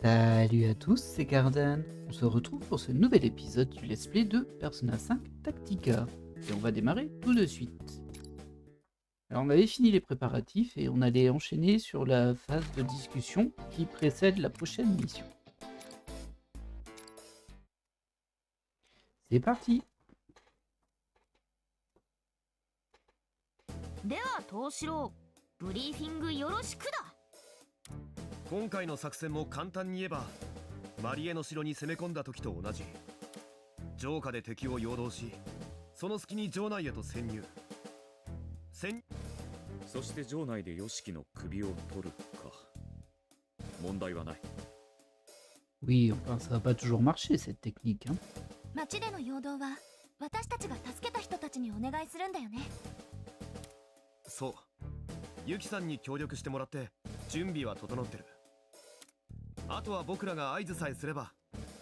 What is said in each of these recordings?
Salut à tous, c'est Garden. On se retrouve pour ce nouvel épisode du Let's Play de Persona 5 Tactica. Et on va démarrer tout de suite. Alors on avait fini les préparatifs et on allait enchaîner sur la phase de discussion qui précède la prochaine mission. C'est parti. では藤四郎、ブリーフィングよろしくだ。今回の作戦も簡単に言えばマリエの城に攻め込んだ時と同じ。城下で敵を陽動し、その隙に城内へと潜入。そして城内でヨシキの首を取るか。問題はない。 Oui, enfin ça va pas toujours marcher cette technique, hein. 町での陽動は私たちが助けた人たちにお願いするんだよね。そう、ユキさんに協力してもらって準備は整ってる。あとは僕らが合図さえすれば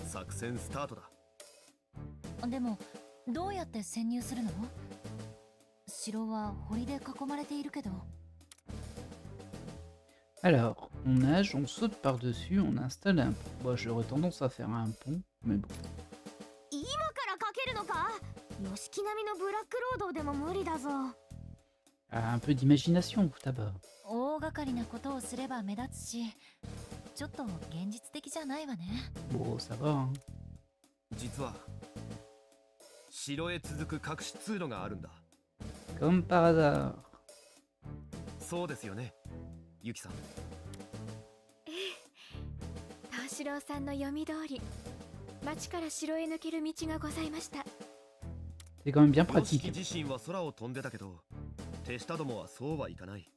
作戦スタートだ。でもどうやって潜入するの？城は堀で囲まれているけど。 Alors, on nage, on saute par-dessus, on installe un pont. Moi j'aurais tendance à faire un pont, mais bon. 今からかけるのか？吉木並みのブラックロードでも無理だぞ。 Ah, un peu d'imagination, Futaba. 大掛かりなことをすれば目立つし、ちょっと現実的じゃないわね。 Bon, ça va, hein. 実は城へ続く隠し通路があるんだ。 Comme par hasard. そうですよね、ユキさん。藤四郎さんの読み通り、町から城へ抜ける道がございました。 C'est quand même bien ヨシキ pratique. 自身は空を飛んでたけど、手下どもはそうはいかない。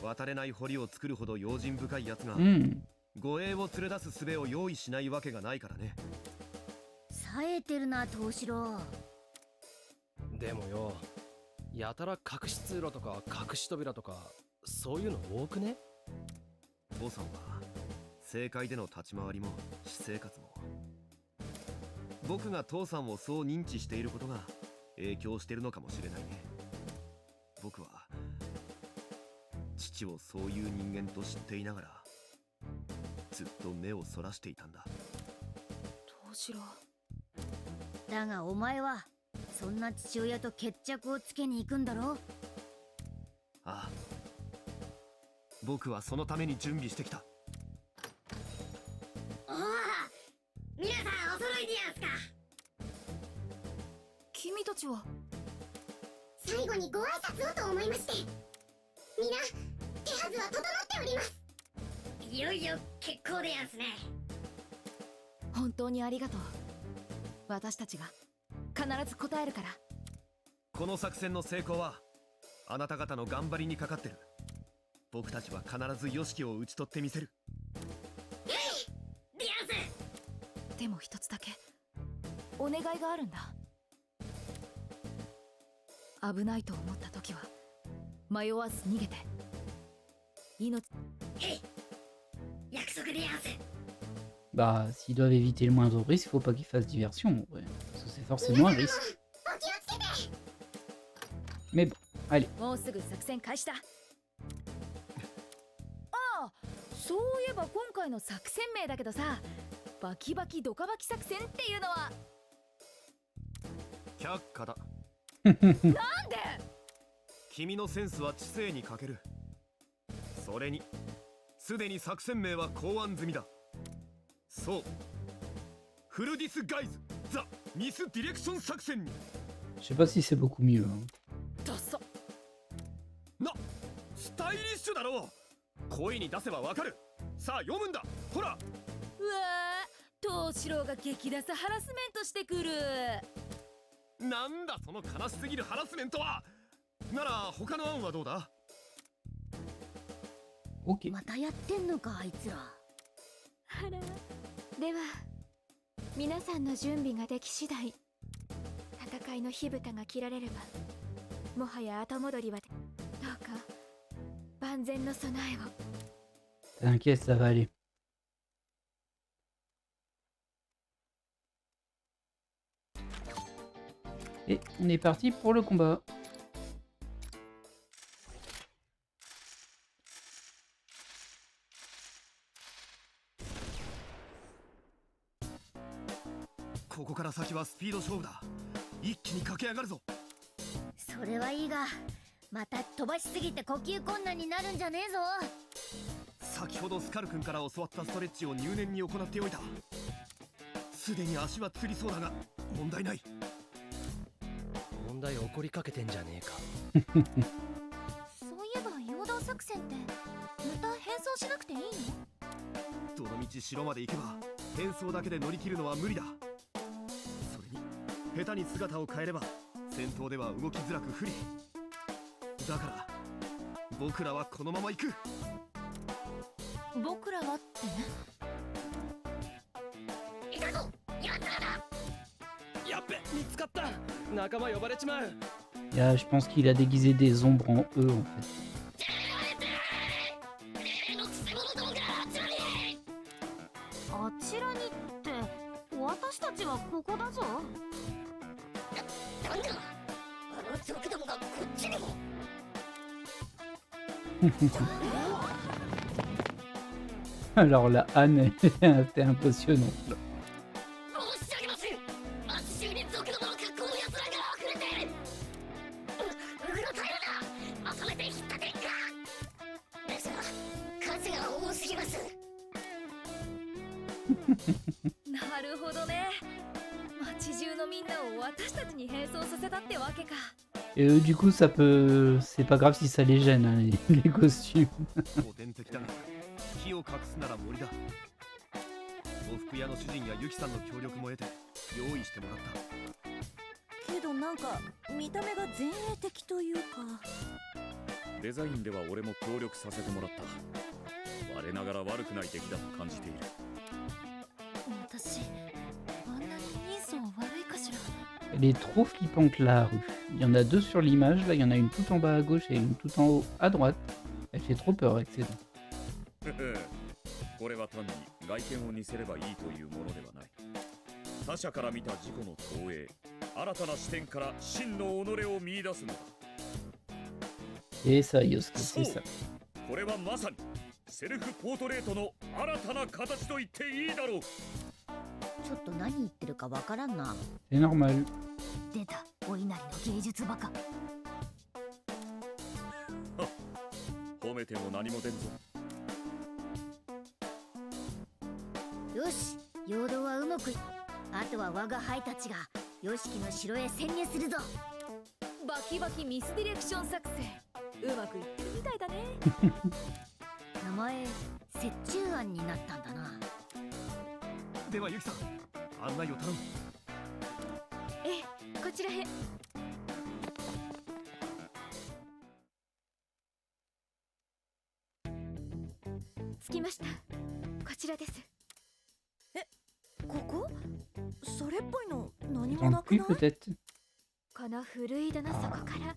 渡れない堀を作るほど用心深いやつが、 Hmm. 護衛を連れ出す術を用意しないわけがないからね。冴えてるな藤四郎。でもよ、やたら隠し通路とか隠し扉とかそういうの多くね？父さんは政界での立ち回りも私生活も、僕が父さんをそう認知していることが影響してるのかもしれないね。僕は父をそういう人間と知っていながらずっと目をそらしていたんだ。藤四郎、だがお前はそんな父親と決着をつけに行くんだろう。ああ、僕はそのために準備してきた。おお、皆さんお揃いでやんすか。君たちは。最後にご挨拶をと思いまして。皆、手はずは整っております。いよいよ結構でやんすね。本当にありがとう。私たちが必ず答えるから。この作戦の成功はあなた方の頑張りにかかってる。僕たちは必ずヨシキを討ち取ってみせる。でやんす。でも一つだけお願いがあるんだ。危ないと思った時は迷わず逃げて。命。約束でやんす。 Bah, s'ils doivent éviter le moindre risque, faut pas qu'ils fassent diversion, en vrai. Parce que c'est forcément un risque. お気をつけて。 Mais bon, allez. もうすぐ作戦開始だ。ああ、そういえば今回の作戦名だけどさ、バキバキドカバキ作戦っていうのは却下だ。なんで？君のセンスは知性に欠ける。それにすでに作戦名は考案済みだ。そう、フルディスガイズザ・ミスディレクション作戦に。 Je sais pas si c'est beaucoup mieux, hein. ダサ。スタイリッシュだろう。声に出せばわかる。さあ読むんだ。ほら。うわー、藤四郎が激ダサハラスメントしてくる。なんだその悲しすぎるハラスメントは。なら他の案はどうだ。 Ok. またやってんのかあいつら。あら。では皆さんの準備ができ次第、戦いの火蓋が切られればもはや後戻りは。どうか万全の備えを。 T'inquiète, ça va aller. Et on est parti pour le combat. ここから先はスピード勝負だ。一気に駆け上がるぞ。それはいいが、また飛ばしすぎて呼吸困難になるんじゃねえぞ。先ほどスカル君から教わったストレッチを入念に行っておいた。すでに足はつりそうだが問題ない。問題起こりかけてんじゃねえか。そういえば陽動作戦ってまた変装しなくていいの？どの道城まで行けば変装だけで乗り切るのは無理だ。それに下手に姿を変えれば戦闘では動きづらく不利だから、僕らはこのまま行く。僕らはってね。いたぞ今からだ。やっべ、見つかった。仲間呼ばれちまう。Yeah, je pense qu'il a déguisé des ombres en eux en fait. あちらにって私たちはここだぞ。なんだ、あの賊どもがこっちにも。Alors la Anne, c'était impressionnant. 申し訳ません。町中に賊どもの格好の奴らが溢れている。うろたえるな。まとめて引っ立てんか。ですが数が多すぎます。なるほどね。街中のみんなを私たちに変装させたってわけか。 Et du coup, ça peut. C'est pas grave si ça les gêne, hein, les costumes. 古典的だが火を隠すなら森だ。呉服屋の主人やユキさんの協力も得て用意してもらった。けどなんか見た目が前衛的というか。デザインでは俺も協力させてもらった。我ながら悪くない出来だと感じている。私あんなに人相悪いかしら。 Elle est trop flippante la rue. Il y en a deux sur l'image, là il y en a une tout en bas à gauche et une tout en haut à droite. Elle fait trop peur avec ses dents. これは単に外見を似せればいいというものではない。他者から見た自己の投影、新たな視点から真の己を見出すのだ。 Et ça, Yosuke, c'est そ ça. う、これはまさにセルフポートレートの新たな形と言っていいだろう。ちょっと何言ってるかわからんな。 C'est normal. 出た、お稲荷の芸術バカ。褒めても何も出んぞ。よし、陽動はうまくいっ。あとは我が輩たちがヨシキの城へ潜入するぞ。バキバキミスディレクション作戦うまくいってるみたいだね。名前、折衷案になったんだな。ではユキさん、案内を頼む。ええ、こちらへ。着きました。こちらです。ここ？それっぽいの何も Dans な le く cul ない？ peut-être. この古い戸の底から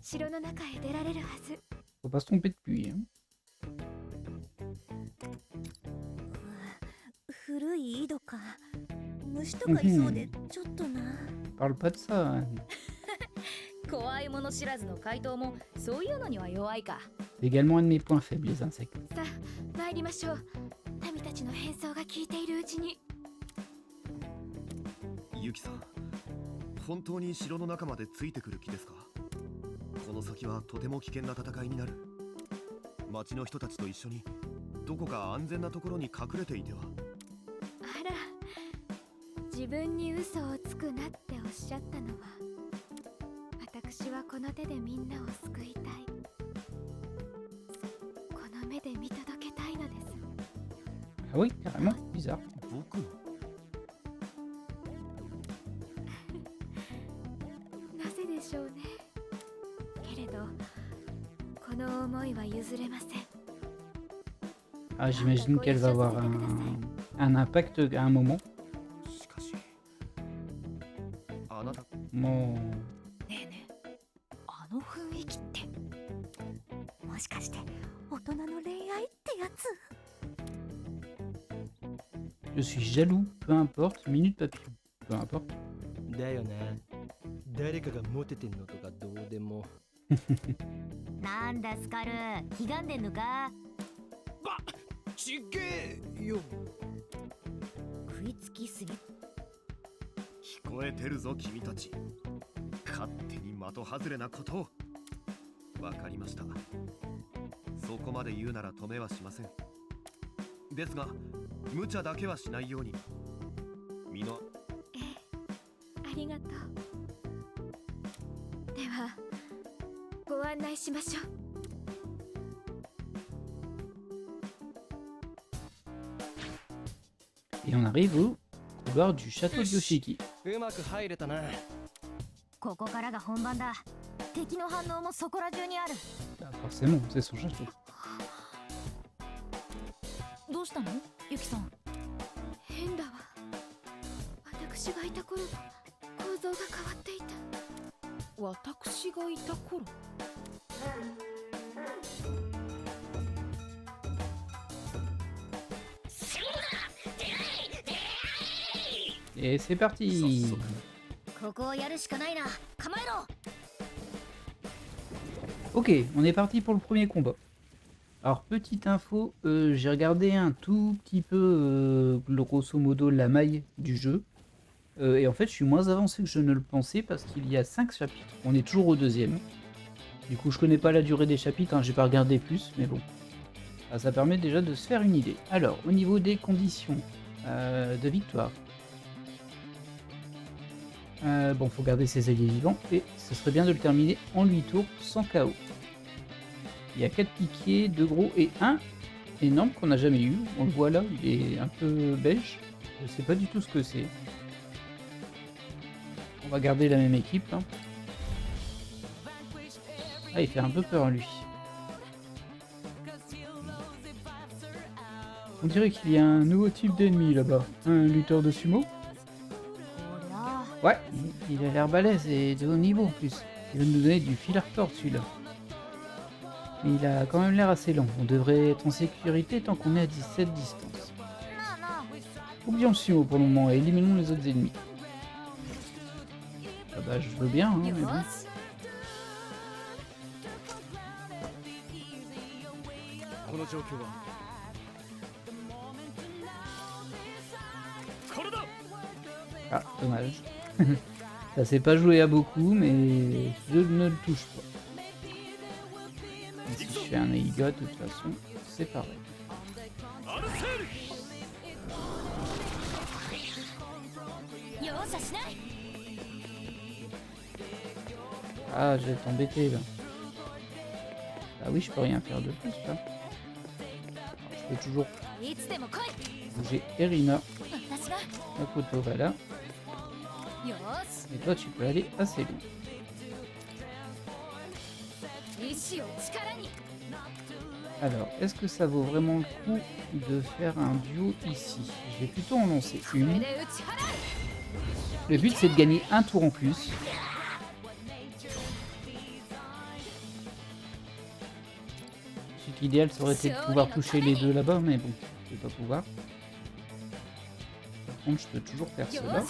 城の中へ出られるはず。 Faut pas se tromper de puits. Hein. 古い井戸か。虫とかいそうでちょっとな。 Parle pas de ça. Hein. 怖いもの知らずの怪盗もそういうのには弱いか。 C'est également un de mes points faibles, les insectes. さあ参りましょう。民たちの変装が効いているうちに。ユキさん、本当に城の中までついてくる気ですか？この先はとても危険な戦いになる。町の人たちと一緒にどこか安全なところに隠れていては。あら、自分に嘘をつくなっておっしゃったのは、私はこの手でみんなを救いたい。この目で見届けたいのです。 Ah oui, carrément, bizarre. 僕のなぜでしょうね。けれど、この思いは譲れません。 Ah, j'imagine qu'elle va avoir un impact à un moment. しかし、あなた Bon. ねえねえ、あの雰囲気ってもしかして大人の恋愛ってやつ？ Je suis jaloux, peu importe, minute papillon. Peu importe. だよね。誰かがモテてんのとかどうでも。なんだスカル、ひがんでんのか。ちげえよ。食いつきすぎ。こえてるぞ君たち。勝手に的外れなことを。わかりました。そこまで言うなら止めはしません。ですが無茶だけはしないように。みのありがとう。ではご案内しましょう。Et on arrive au couloir du château de Yoshiki. うまく入れたな。ここからが本番だ。敵の反応もそこら中にある。 Ah, forcément, c'est son château. どうしたのユキさん。変だわ。私がいた頃と構造が変わっていた。私がいた頃。 Et c'est parti. ここをやるしかないな。構えろ。 Ok, on est parti pour le premier combat. Alors, petite info, j'ai regardé un tout petit peu, grosso modo, la maille du jeu. Et en fait, je suis moins avancé que je ne le pensais parce qu'il y a 5 chapitres. On est toujours au deuxième. Du coup, je connais pas la durée des chapitres, hein, j'ai pas regardé plus, mais bon. Ah, ça permet déjà de se faire une idée. Alors, au niveau des conditions de victoire. Bon, faut garder ses alliés vivants et ce serait bien de le terminer en 8 tours sans KO. Il y a 4 piquets, 2 gros et 1 énorme qu'on n'a jamais eu. On le voit là, il est un peu beige. Je sais pas du tout ce que c'est. On va garder la même équipe. Hein. Ah, il fait un peu peur lui. On dirait qu'il y a un nouveau type d'ennemi là-bas. Un lutteur de sumo. Ouais, il a l'air balèze et de haut niveau en plus. Il veut nous donner du fil à retordre celui-là. Mais il a quand même l'air assez lent. On devrait être en sécurité tant qu'on est à 17 distance. Oublions le sumo pour le moment et éliminons les autres ennemis. Ah bah je veux bien, hein, mais bon. この状況はこれだ。 Ah, dommage. Ça s'est pas joué à beaucoup, mais je ne le touche pas. Et si je fais un Eiga, de toute façon, c'est pareil. Ah, je vais t'embêter là. Ah oui, je peux rien faire de plus là. Alors, je peux toujours bouger Erina. Makoto va là. Et toi, tu peux aller assez loin. Alors, est-ce que ça vaut vraiment le coup de faire un duo ici? Je vais plutôt en lancer une. Le but, c'est de gagner un tour en plus. Je sais qu'idéal, ça aurait été de pouvoir toucher les deux là-bas, mais bon, je vais pas pouvoir. Par contre, je peux toujours faire cela.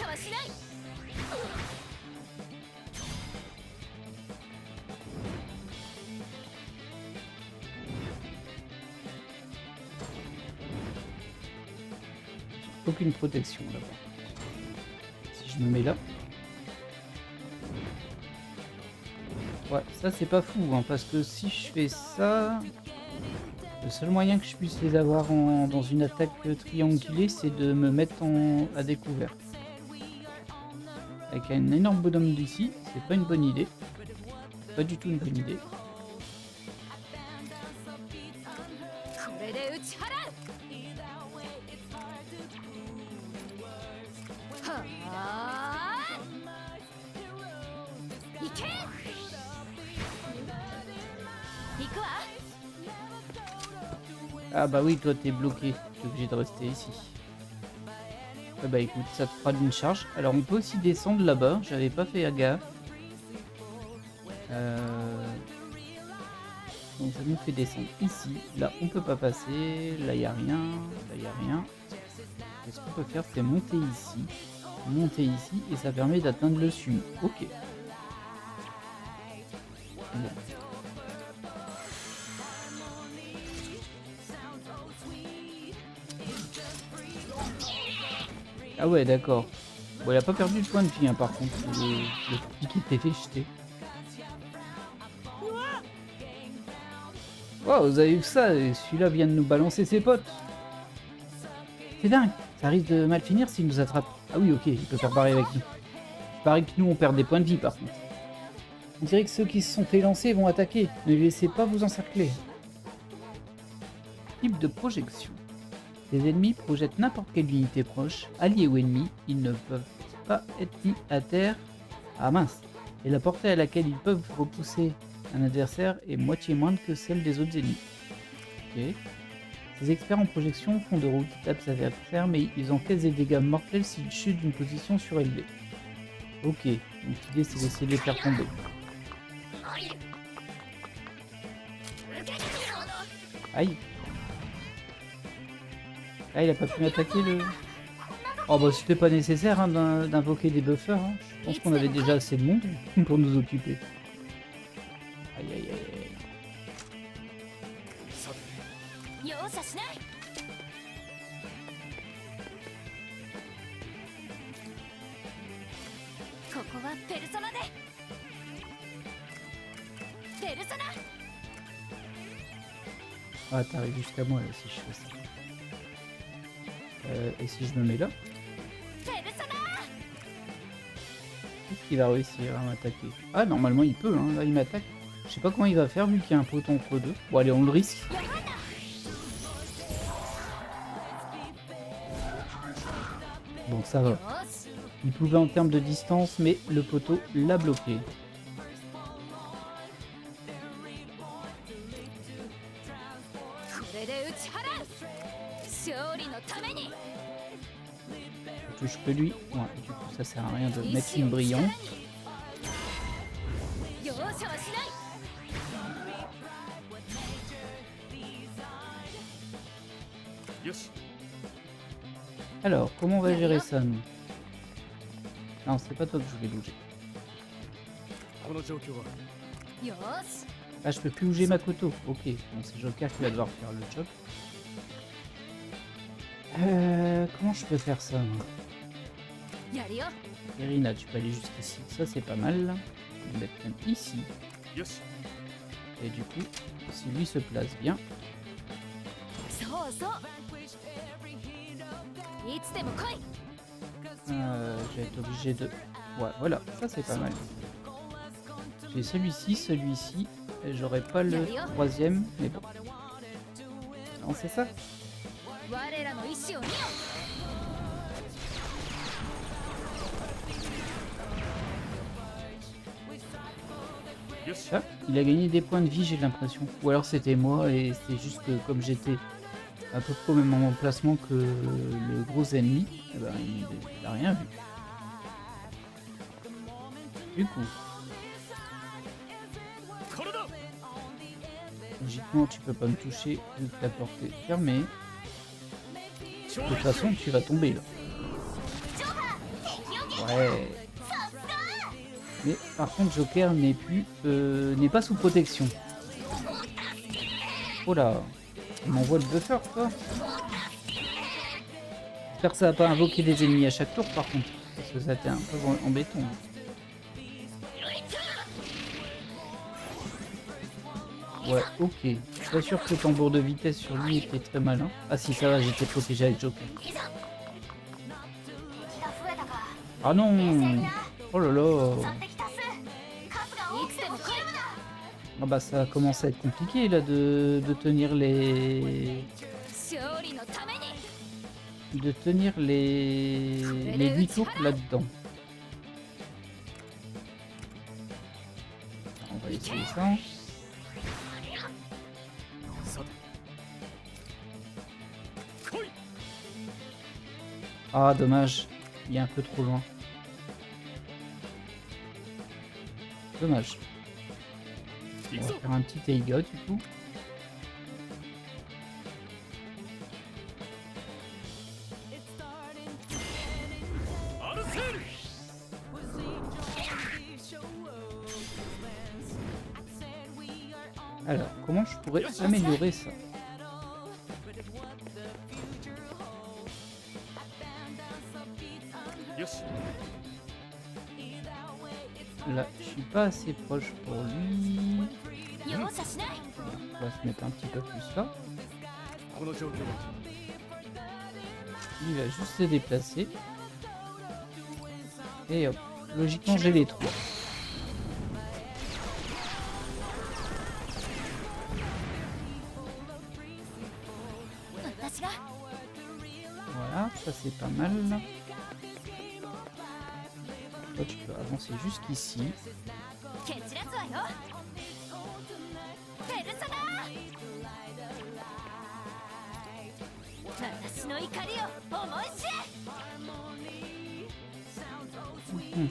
Aucune protection là-bas. Si je me mets là. Ouais, ça c'est pas fou, hein, parce que si je fais ça, le seul moyen que je puisse les avoir dans une attaque triangulée, c'est de me mettre à découvert. Avec un énorme bonhomme d'ici, c'est pas une bonne idée. Pas du tout une bonne idée. Ah bah oui, toi t'es bloqué, t'es obligé de rester ici. Ah bah écoute, ça te fera d'une charge. Alors on peut aussi descendre là-bas, j'avais pas fait gaffe. Donc ça nous fait descendre ici. Là on peut pas passer, là y a rien, là y a rien. Et ce qu'on peut faire c'est monter ici et ça permet d'atteindre le sumo. Ok. Bon. Ah ouais, d'accord. Bon, il a pas perdu de point de vie, hein, par contre. Le petit qui était fait jeter. Wow, vous avez vu ça, et celui-là vient de nous balancer ses potes. C'est dingue, ça risque de mal finir s'il nous attrape. Ah oui, ok, il peut faire pareil avec nous. Il paraît que nous, on perd des points de vie, par contre. On dirait que ceux qui se sont fait lancer vont attaquer. Ne les laissez pas vous encercler. Type de projection. Les ennemis projettent n'importe quelle unité proche, alliée ou ennemie. Ils ne peuvent pas être mis à terre. Ah mince. Et la portée à laquelle ils peuvent repousser un adversaire est moitié moindre que celle des autres ennemis. Ok. Ces experts en projection font de redoutables adversaires, mais ils encaissent des dégâts mortels s'ils chutent d'une position surélevée. Ok, donc l'idée c'est d'essayer de les faire tomber. Aïe. Ah, il a pas pu m'attaquer le... Oh bah c'était pas nécessaire hein, d'invoquer des buffers. Hein. Je pense qu'on avait déjà assez de monde pour nous occuper. Aïe aïe aïe aïe. 容赦しない。 ここはペルソナで。ペルソナ。 Ah t'arrives jusqu'à moi là si je fais ça. Et si je me mets là? ペルソナ。 Est-ce qu'il va réussir à m'attaquer? Ah normalement il peut, hein. Là il m'attaque. Je sais pas comment il va faire vu qu'il y a un poteau entre deux. Bon allez on le risque. Bon ça va. Il pouvait en termes de distance mais le poteau l'a bloqué. Je touche que lui. Ouais, du coup ça sert à rien de mettre une brillante. Alors, comment on va gérer ça, nous? Non, c'est pas toi que je voulais bouger. Ah, je peux plus bouger Makoto. Ok, bon, c'est Joker qui va devoir faire le job. Comment je peux faire ça, moi? Irina, tu peux aller jusqu'ici. Ça, c'est pas mal. On va mettre même ici. Et du coup, si lui se place bien... je vais être obligé de... Ouais, voilà, ça c'est pas mal. J'ai celui-ci, celui-ci, et j'aurai pas le troisième, mais bon. Non, c'est ça. Ah, il a gagné des points de vie, j'ai l'impression. Ou alors c'était moi, et c'est juste que comme j'étais à peu près au même emplacement que le gros ennemi, eh ben, il a rien vu. Du coup, logiquement tu peux pas me toucher vu que la porte est fermée. De toute façon tu vas tomber là. Ouais. Mais par contre Joker n'est plus n'est pas sous protection. Oh là, il m'envoie le buffer quoi. J'espère que ça va pas invoquer des ennemis à chaque tour par contre. Parce que ça a été un peu embêtant. Ouais, ok. Je suis pas sûr que le tambour de vitesse sur lui était très malin. Ah si, ça va, j'étais protégé avec Joker. Ah non! Oh là là! Ah bah ça commence à être compliqué là de tenir les... De tenir les 8 tours là-dedans. On va essayer ça. Ah dommage, il est un peu trop loin. Dommage. On va faire un petit Taiga du coup. Alors, comment je pourrais améliorer ça? よし Là, je suis pas assez proche pour lui. 容赦しない On va se mettre un petit peu plus là. この状況は Il va juste se déplacer. Et hop, logiquement j'ai les trois. Voilà, ça c'est pas mal. Toi tu peux avancer jusqu'ici. 蹴散らすわよペルソナ私の怒りを思い知れ Mhm.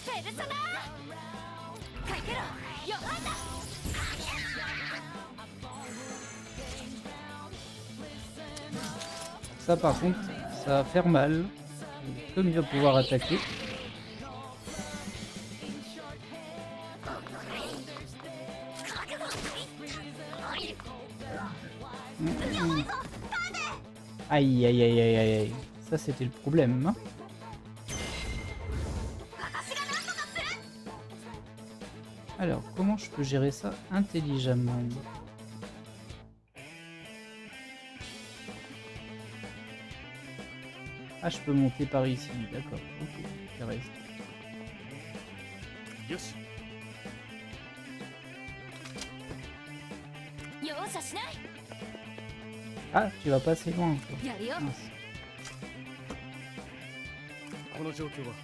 ペルソナかけろヨハンダ Ça par contre, ça va faire mal. Comme il va pouvoir attaquer. Mhm. Aïe aïe aïe aïe aïe aïe. Ça c'était le problème. Hein. Alors, comment je peux gérer ça intelligemment? Ah, je peux monter par ici, d'accord. Ok, intéressant. よし 容赦しない Ah, tu vas pas assez loin. Toi. やるよ Mince. この状況は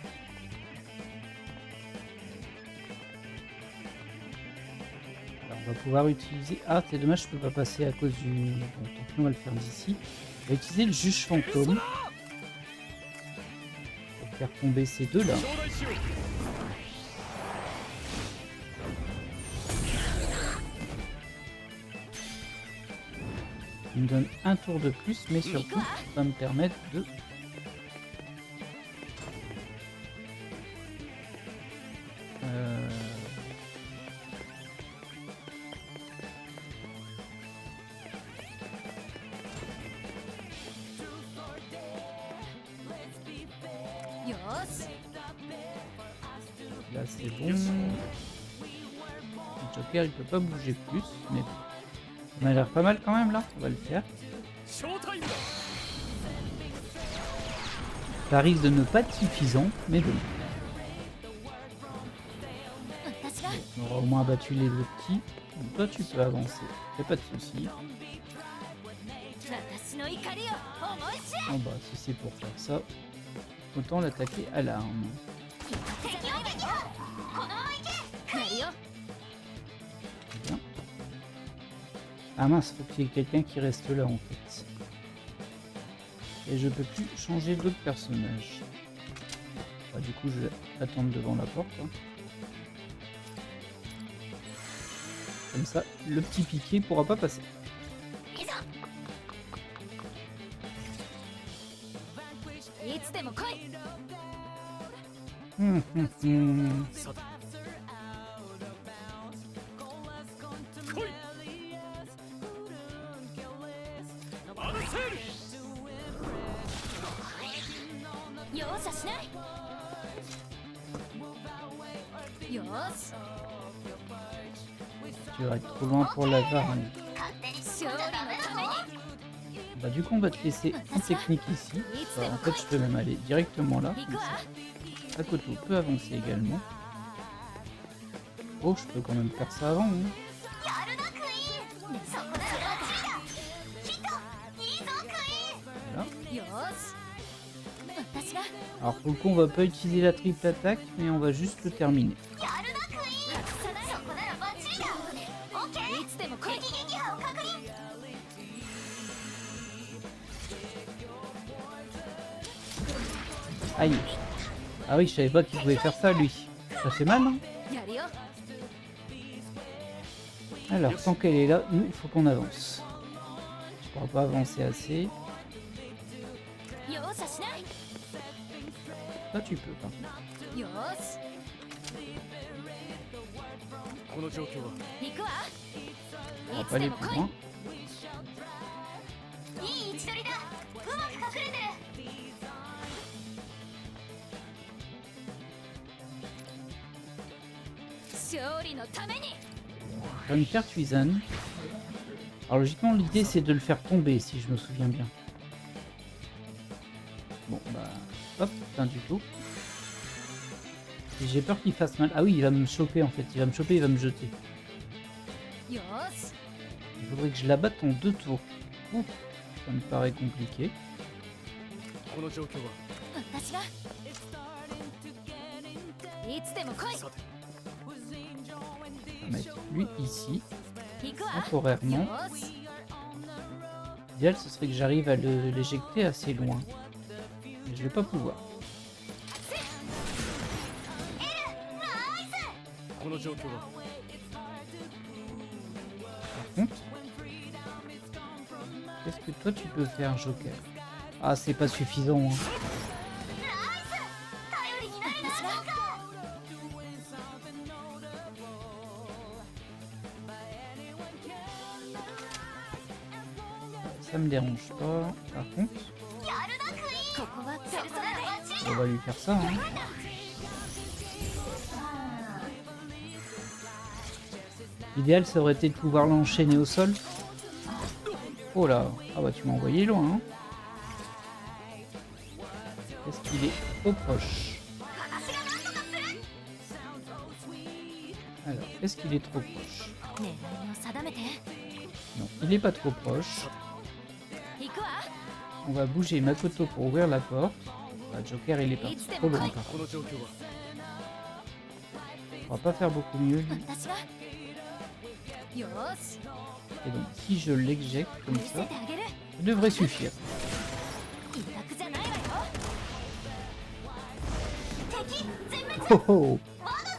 Alors, on va pouvoir utiliser... Ah, c'est dommage, je peux pas passer à cause du... Bon, tant pis, on va le faire d'ici. On va utiliser le juge fantôme. Pour faire tomber ces deux-là. 頂戴しよう Il me donne un tour de plus, mais surtout, ça va me permettre de... Là c'est bon. Le Joker il peut pas bouger plus, mais ça m'a l'air pas mal quand même là, on va le faire. ショータイムだ Ça risque de ne pas être suffisant, mais bon. 私が On aura au moins abattu les deux petits. Donc toi tu peux avancer, y'a pas de souci. 私の怒りを思い知れ Bon bah si c'est pour faire ça, autant l'attaquer à l'arme. やるよ Bien. Ah mince, faut qu'il y ait quelqu'un qui reste là en fait. Et je peux plus changer d'autres personnages. Bah, du coup je vais attendre devant la porte. Hein. Comme ça, le petit piqué pourra pas passer. いつでも来い さて 容赦しないよーし Tu vas être trop loin pour la varne. 勝利のために Bah du coup on va te laisser en technique ici. Bah, en fait je peux même aller directement là. 行 Comme くわ ça. Akoto peut avancer également. Oh je peux quand même faire ça avant. Hein. やるなクイーンそこならバッチリだヒットいいぞクイーン Voilà. よーし私が Alors pour le coup on va pas utiliser la triple attaque mais on va juste le terminer. やるなクイーンそこならバッチリだオッケーいつでも来い撃撃破を確認 Aïe. Ah oui je savais pas qu'il pouvait faire ça lui. Ça fait mal hein. やるよ Alors tant qu'elle est là, nous il faut qu'on avance. Je pourrais pas avancer assez. 容赦しない Toi tu peux par contre. よーしこの状況は 行くわ On い va つ pas で aller も plus 来い loin. いい位置取りだ勝利のために Faire une pertuisane. Alors logiquement l'idée c'est de le faire tomber si je me souviens bien. Bon bah hop, fin du tour. Et j'ai peur qu'il fasse mal. Ah oui, il va me choper en fait, il va me choper, il va me jeter. よし Il faudrait que je la batte en 2 tours. Ouf, ça me paraît compliqué. この状況は私がいつでも来いさて On va mettre lui ici, 行くわ temporairement. よし L'idéal ce serait que j'arrive à l'éjecter assez loin. Mais je vais pas pouvoir. この状況は Par contre, qu'est-ce que toi tu peux faire, Joker? Ah, c'est pas suffisant. Hein. 私が Ça me dérange pas. Par contre, ここはペルソナで on va lui faire ça. Hein. L'idéal, ça aurait été de pouvoir l'enchaîner au sol. Oh là, ah bah tu m'as envoyé loin. Hein. Est-ce qu'il est trop proche? Alors, est-ce qu'il est trop proche? 狙いを定めて Non, il est pas trop proche. 行くわ On va bouger Makoto pour ouvrir la porte. Ah, Joker, il est parti trop loin. Par この状況は On va pas faire beaucoup mieux. Lui. 私がよし Et donc, si je l'éjecte comme 見せ ça, てあげる ça devrait suffire. 委託じゃないわよ Oh oh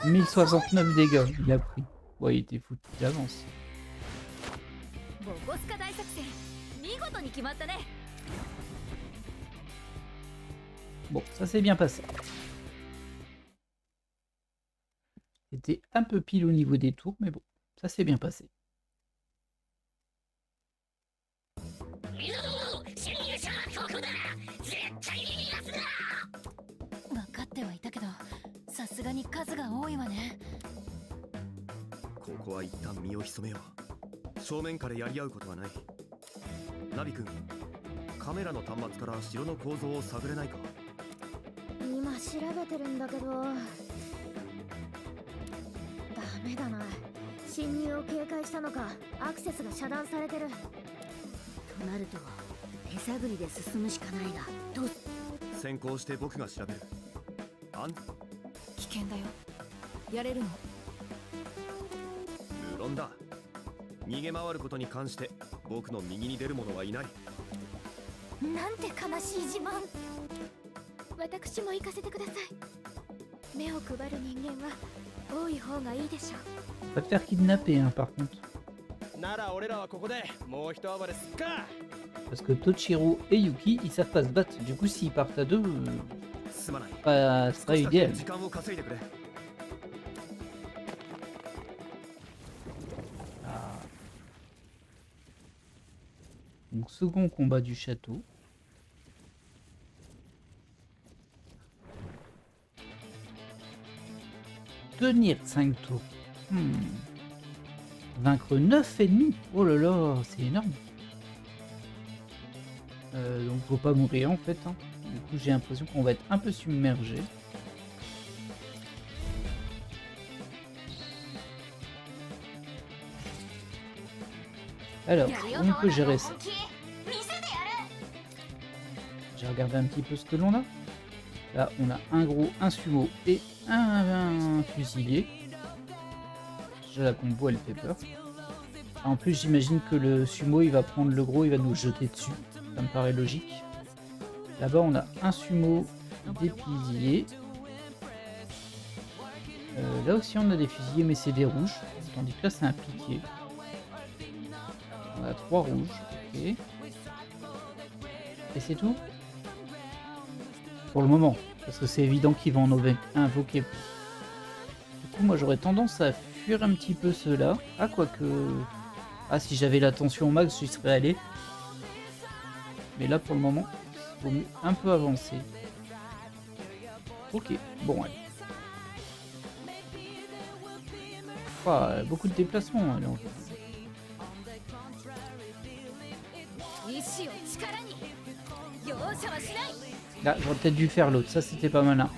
1069 dégâts, il a pris. Ouais, il était foutu d'avance. ボコスカ大作戦見事に決まったね Bon, ça s'est bien passé. C'était un peu pile au niveau des tours, mais bon, ça s'est bien passé. みんなども侵入者はここだ絶対に逃がすな分かってはいたけどさすがに数が多いわね。ここは一旦身を潜めよう。正面からやり合うことはない。ナビ君、カメラの端末から城の構造を探れないか？今調べてるんだけどダメだな。侵入を警戒したのかアクセスが遮断されてる。となると手探りで進むしかないがどう先行して僕が調べる。あん危険だよやれるの無論だ。逃げ回ることに関して僕の右に出る者はいない。なんて悲しい自慢私も行かせてください目を配る人間は多い方がいいでしょう On va te faire kidnapper, hein, par contre. なら俺らはここでもう一暴れすっか Parce que Toshiro et Yuki, ils savent pas se battre. Du coup, s'ils partent à deux, すまない。 ce serait 少しだけ idéal. 時間を稼いでくれ。 Donc, second combat du château. Tenir 5 tours. Vaincre 9 ennemis. Oh là là, c'est énorme. Donc faut pas mourir en fait. Hein. Du coup j'ai l'impression qu'on va être un peu submergé. Alors, on peut gérer ça. J'ai regardé un petit peu ce que l'on a. Là, on a un gros, un sumo et un fusilier. Déjà, la combo, elle fait peur. En plus, j'imagine que le sumo, il va prendre le gros, il va nous jeter dessus. Ça me paraît logique. Là-bas, on a un sumo, des fusiliers. Là aussi, on a des fusiliers, mais c'est des rouges. Tandis que là, c'est un piquier. On a 3 rouges. Ok. Et c'est tout? Pour le moment. Parce que c'est évident qu'ils vont en invoquer plus. Du coup, moi, j'aurais tendance à fuir un petit peu ceux-là. Ah, quoique... Ah, si j'avais la tension au max, j'y serais allé. Mais là, pour le moment, il vaut mieux un peu avancer. Ok, bon, allez. Ouah, beaucoup de déplacements. Elle, en fait. 意志を力に容赦はしない Là, j'aurais peut-être dû faire l'autre. Ça, c'était pas malin.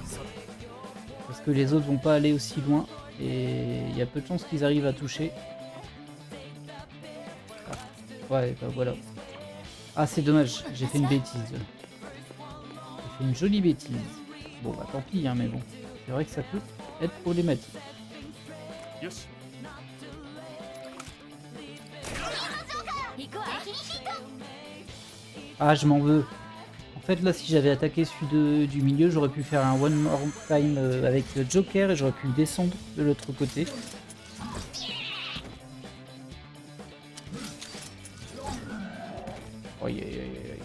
Parce que les autres vont pas aller aussi loin. Et il y a peu de chances qu'ils arrivent à toucher. Ah. Ouais, bah voilà. Ah, c'est dommage. J'ai fait une bêtise. J'ai fait une jolie bêtise. Bon, bah tant pis, hein, mais bon. C'est vrai que ça peut être problématique. よし 行くわ Ah, je m'en veux. En fait, là, si j'avais attaqué celui du milieu, j'aurais pu faire un one more time avec le Joker et j'aurais pu descendre de l'autre côté. Aïe, aïe, aïe, aïe.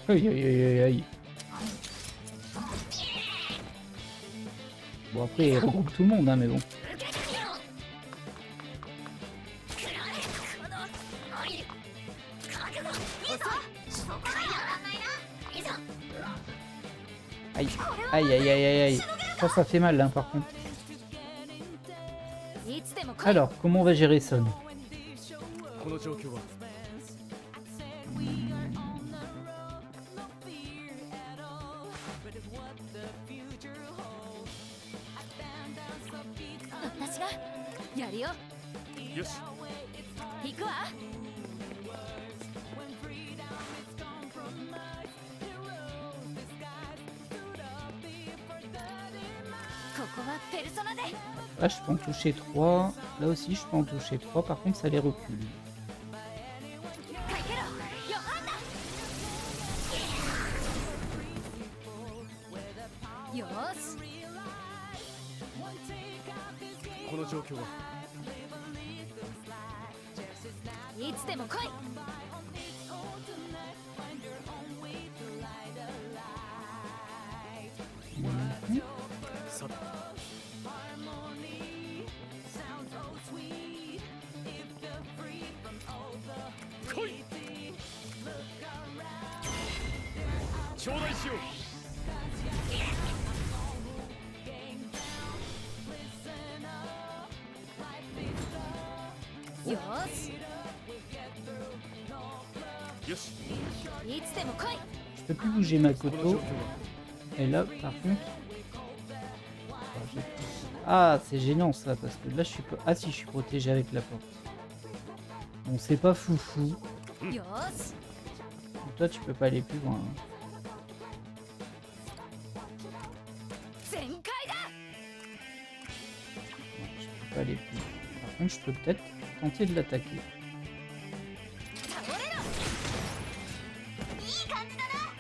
Aïe, aïe, aïe, aïe, aïe. Bon, après, il regroupe tout le monde, hein, mais bon. Aïe, aïe, aïe, aïe, aïe, aïe. Ça fait mal, hein, par contre. いつでも来い Alors, comment on va gérer Son? この状況は 私がやるよよし 行くわ ここはペルソナで Là, je peux en toucher 3. Là aussi, je peux en toucher 3. Par contre, ça les recule. かけろヨハンダよーし この状況は いつでも来い さて 来い頂戴しよう よーし よし いつでも来い Je peux plus bouger ma この状 Koto. 況は Et là, par contre... Ah, c'est gênant ça, parce que là, je suis pas... Ah si, je suis protégé avec la porte. Bon, c'est pas foufou. よーし Donc toi, tu peux pas aller plus loin. Hein. 全開だ Non, je peux pas aller plus loin. Par contre, je peux peut-être tenter de l'attaquer. 倒れろ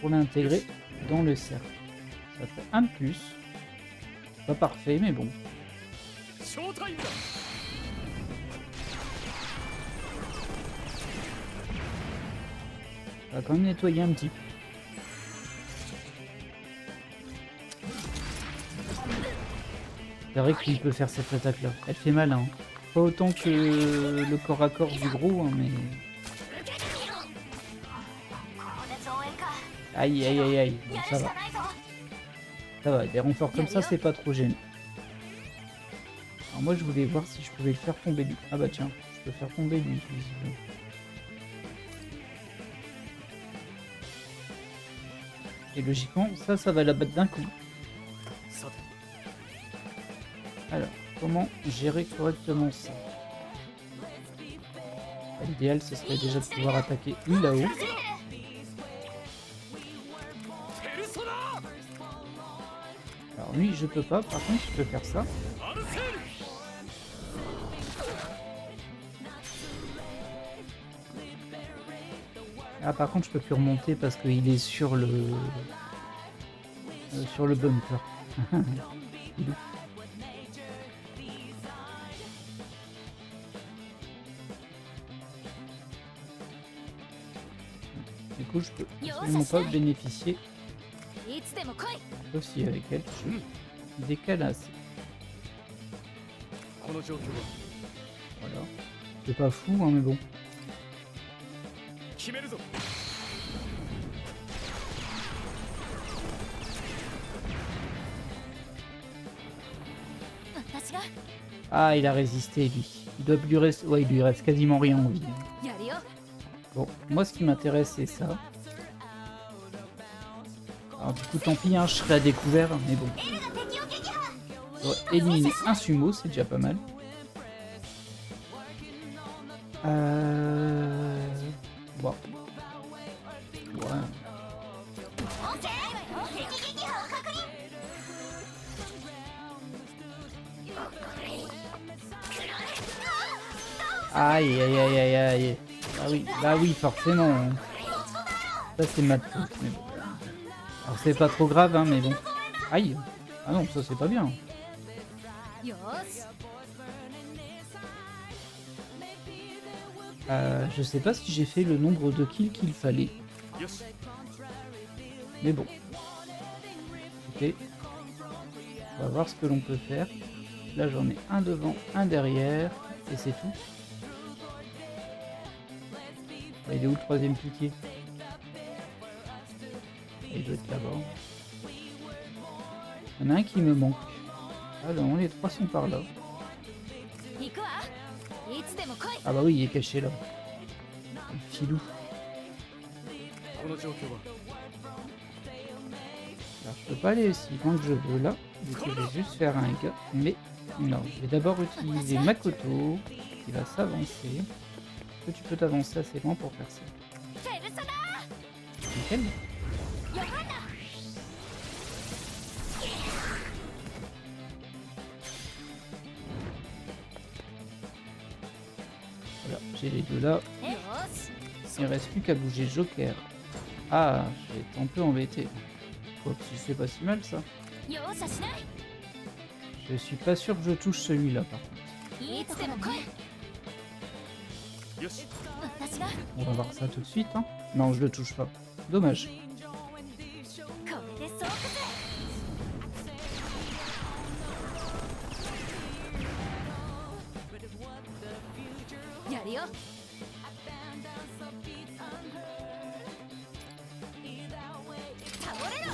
Pour l'intégrer dans le cercle. Ça fait un de plus. Pas parfait, mais bon. ショータイムだ Ça va quand même nettoyer un petit peu. C'est vrai qu'il peut faire cette attaque-là. Elle fait mal, hein. Pas autant que le corps à corps du gros, hein, mais... ここで増援か Aïe, aïe, aïe, aïe. Bon, やる ça し va. かないぞ Ça va, des renforts comme ça, c'est pas trop gênant. Alors moi, je voulais voir si je pouvais le faire tomber lui. Ah bah tiens, je peux faire tomber lui, visiblement. Et logiquement, ça va la battre d'un coup. さて Alors, comment gérer correctement ça? L'idéal, ce serait déjà de pouvoir attaquer lui là-haut. ペルソナ Alors lui, je peux pas, par contre, je peux faire ça. アルセール Ah, par contre, je peux plus remonter parce qu'il est sur le bunker. Du coup, je peux absolument pas bénéficier いつでも来い aussi avec elle. Je décale assez. この状況は Voilà. C'est pas fou, hein, mais bon. 決めるぞ Là, 私が Ah, il a résisté, lui. Il doit lui rester... Ouais, il lui reste quasiment rien en vie. やるよ Bon, moi, ce qui m'intéresse, c'est ça. Alors, du coup, tant pis, hein, je serai à découvert, mais bon. Éliminer un sumo, c'est déjà pas mal. Bon. Ouais. Aïe, aïe, aïe, aïe, aïe. Bah oui, forcément. Ça, c'est ma faute, mais bon. Alors, c'est pas trop grave, hein, mais bon. Aïe. Ah non, ça, c'est pas bien. よし Je sais pas si j'ai fait le nombre de kills qu'il fallait. よし Mais bon. Ok. On va voir ce que l'on peut faire. Là, j'en ai un devant, un derrière. Et c'est tout. Ah, il est où le troisième piqué? Il doit être là-bas. Il y en a un qui me manque. Ah non, les trois sont par là. 行くわいつでも来い Ah bah oui, il est caché là. Le filou. この状況は Alors, je peux pas aller aussi loin que je veux là. Du coup, je vais juste faire un gars. Mais non, je vais d'abord utiliser Makoto qui va s'avancer. Est-ce que tu peux t'avancer assez loin pour faire ça? ペルソナ Nickel. ヨハンナ Voilà, j'ai les deux là. よし Il ne reste plus qu'à bouger Joker. Ah, je vais être un peu embêté. Quoi que c'est pas si mal ça. 容赦しない Je suis pas sûr que je touche celui-là par contre. いつでも来いよし私が On va voir ça tout de suite. Hein. Non, je le touche pas. Dommage. これで総括 やるよ 倒れろ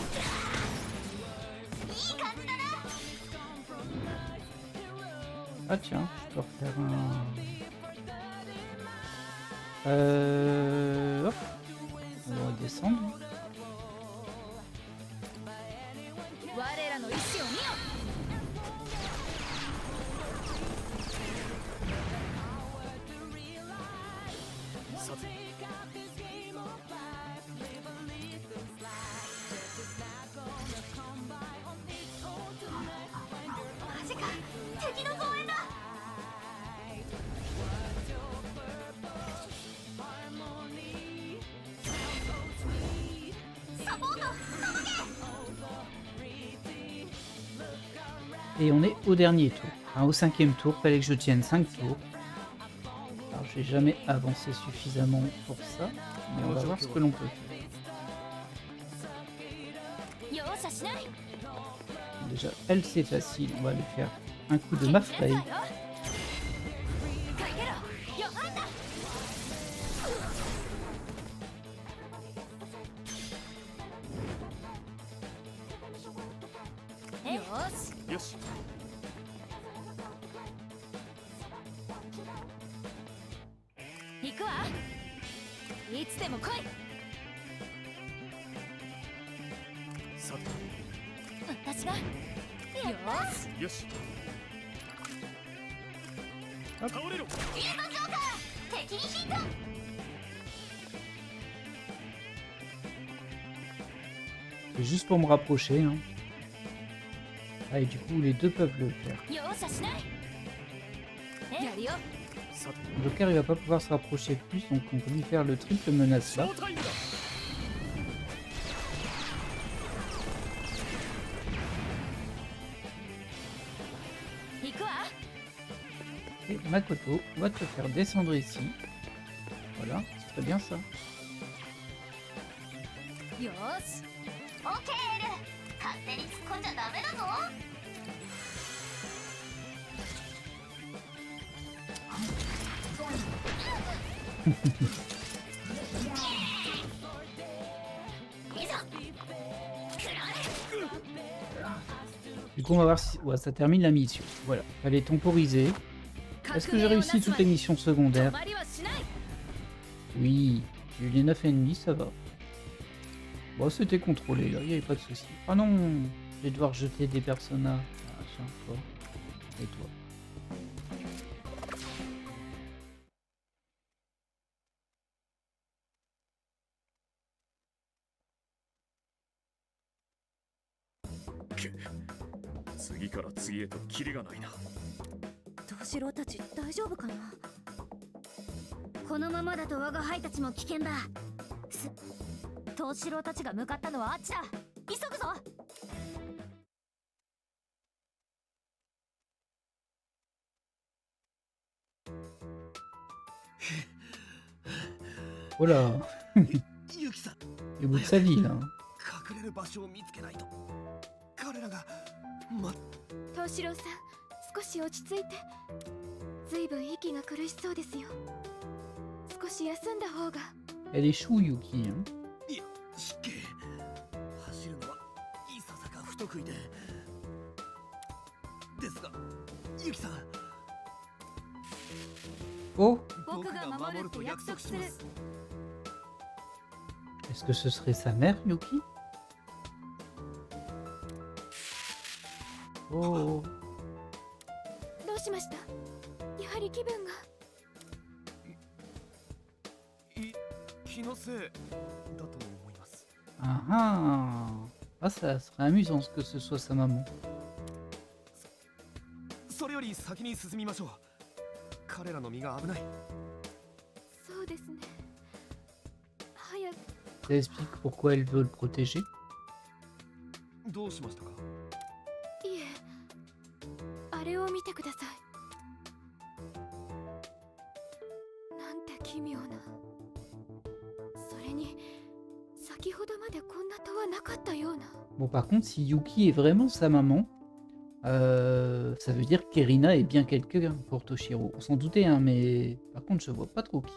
Ah tiens, je peux refaire un... Hop. On va redescendre. 我らの意志を見よ さて マジか敵の増援だ Et on est au dernier tour. Enfin, au 5e tour, fallait que je tienne 5 tours. Alors j'ai jamais avancé suffisamment pour ça. Mais on va voir ce que l'on peut faire. 容赦しない Déjà, elle c'est facile. On va lui faire un coup de Mafrey. かけろヨハンナ よしよし 行くわいつでも来い さて 私がよしよし Hop. 倒れろ 敵にヒット C'est juste pour me rapprocher. Hein. Ah, et du coup, les deux peuvent le faire. 容赦しないやるよ さて Joker, il va pas pouvoir se rapprocher plus, donc on peut lui faire le triple menace シ là. ョータイムだ 行くわ Et Makoto va te faire descendre ici. Voilà, c'est très bien ça. よしオッケーエル勝手に突っ込んじゃダメだぞ いざ食らえ Du Donc on va voir si ouais, ça termine la mission. Voilà, fallait temporiser. Est-ce que j'ai réussi toutes les missions secondaires? Oui, j'ai eu les 9 ennemis, ça va. Bon, c'était contrôlé, là, il n'y avait pas de souci. Ah non, je vais devoir jeter des personnages. Ah, tiens, toi. Et toi.く次から次へとキリがないな。藤四郎たち大丈夫かな。このままだと我が輩たちも危険だ。藤四郎たちが向かったのはあっちだ。急ぐぞ。Oh là, ユキさん、 il est au bout de sa vie là. 隠れる場所を見つけないと。彼らが藤四郎さん、少し落ち着いて。ずいぶん息が苦しそうですよ。少し休んだ方が。Elle est chou, Yuki. Hein. いや、失敬。走るのはいささか不得意で。ですが、ユキさん。 Oh, 僕が守るって約束する。 est-ce que ce serait sa mère, Yuki? Oh, どうしました？やはり気分が。気のせいだと思います。 ah ah. Ah, ça serait amusant que ce soit sa maman. それより先に進みましょう。彼らの身が危ない。そうですね。早く。 Ça explique pourquoi elle veut le protéger. どうしましたか？いえ、あれを見てください。なんて奇妙な。それに、先ほどまでこんな戸はなかったような。 Bon, par contre, si Yuki est vraiment sa maman, ça veut dire qu'Erina est bien quelqu'un pour Toshiro. On s'en doutait, hein, mais par contre, je vois pas trop qui.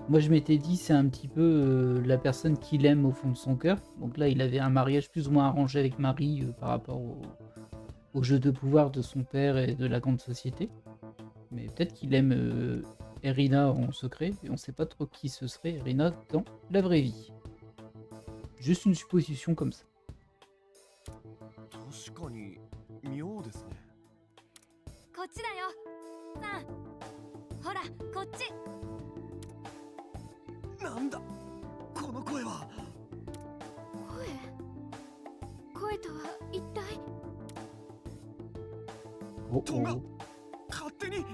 Moi, je m'étais dit, c'est un petit peu la personne qu'il aime au fond de son cœur. Donc là, il avait un mariage plus ou moins arrangé avec Marie par rapport au jeu de pouvoir de son père et de la grande société. Mais peut-être qu'il aime Erina en secret, et on sait pas trop qui ce serait Erina dans la vraie vie. Juste une supposition comme ça. 確かに妙ですね。こっちだよ。さん、ほらこっち。なんだこの声は。声とは一体。 Oh, 戸が oh. 勝手に。